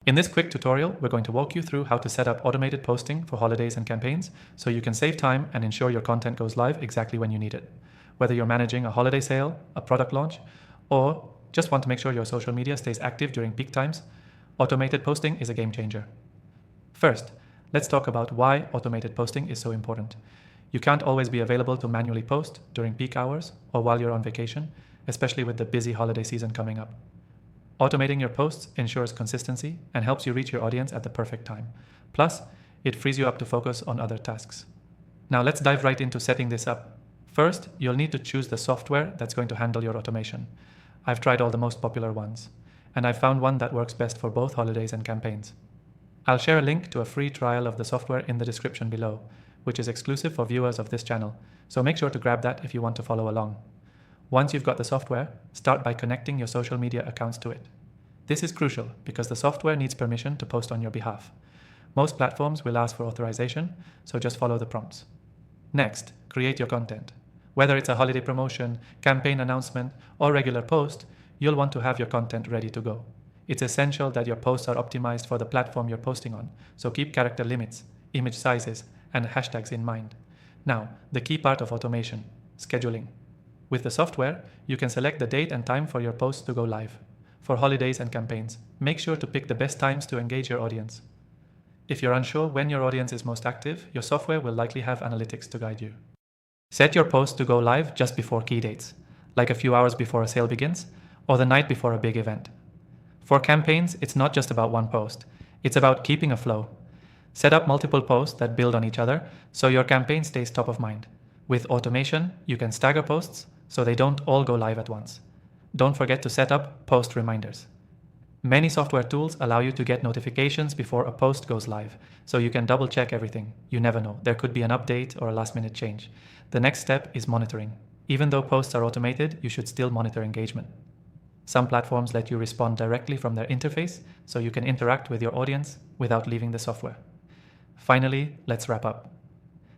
In this quick tutorial, we're going to walk you through how to set up automated posting for holidays and campaigns so you can save time and ensure your content goes live exactly when you need it. Whether you're managing a holiday sale, a product launch, or just want to make sure your social media stays active during peak times, automated posting is a game changer. First, let's talk about why automated posting is so important. You can't always be available to manually post during peak hours or while you're on vacation, especially with the busy holiday season coming up. Automating your posts ensures consistency and helps you reach your audience at the perfect time. Plus, it frees you up to focus on other tasks. Now let's dive right into setting this up. First, you'll need to choose the software that's going to handle your automation. I've tried all the most popular ones, and I've found one that works best for both holidays and campaigns. I'll share a link to a free trial of the software in the description below, which is exclusive for viewers of this channel, so make sure to grab that if you want to follow along. Once you've got the software, start by connecting your social media accounts to it. This is crucial because the software needs permission to post on your behalf. Most platforms will ask for authorization, so just follow the prompts. Next, create your content. Whether it's a holiday promotion, campaign announcement, or regular post, you'll want to have your content ready to go. It's essential that your posts are optimized for the platform you're posting on, so keep character limits, image sizes, and hashtags in mind. Now, the key part of automation, scheduling. With the software, you can select the date and time for your posts to go live. For holidays and campaigns, make sure to pick the best times to engage your audience. If you're unsure when your audience is most active, your software will likely have analytics to guide you. Set your post to go live just before key dates, like a few hours before a sale begins, or the night before a big event. For campaigns, it's not just about one post. It's about keeping a flow. Set up multiple posts that build on each other so your campaign stays top of mind. With automation, you can stagger posts so they don't all go live at once. Don't forget to set up post reminders. Many software tools allow you to get notifications before a post goes live, so you can double check everything. You never know, there could be an update or a last-minute change. The next step is monitoring. Even though posts are automated, you should still monitor engagement. Some platforms let you respond directly from their interface, so you can interact with your audience without leaving the software. Finally, let's wrap up.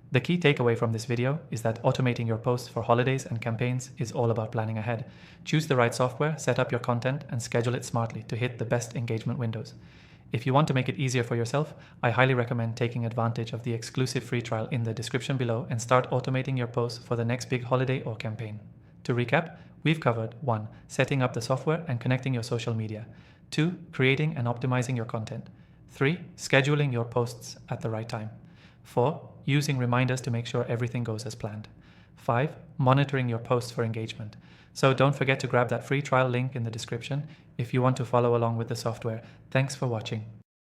The key takeaway from this video is that automating your posts for holidays and campaigns is all about planning ahead. Choose the right software, set up your content, and schedule it smartly to hit the best engagement windows. If you want to make it easier for yourself, I highly recommend taking advantage of the exclusive free trial in the description below and start automating your posts for the next big holiday or campaign. To recap, we've covered 1. Setting up the software and connecting your social media. 2. Creating and optimizing your content. 3. Scheduling your posts at the right time. 4. Using reminders to make sure everything goes as planned. 5. Monitoring your posts for engagement. So don't forget to grab that free trial link in the description if you want to follow along with the software. Thanks for watching.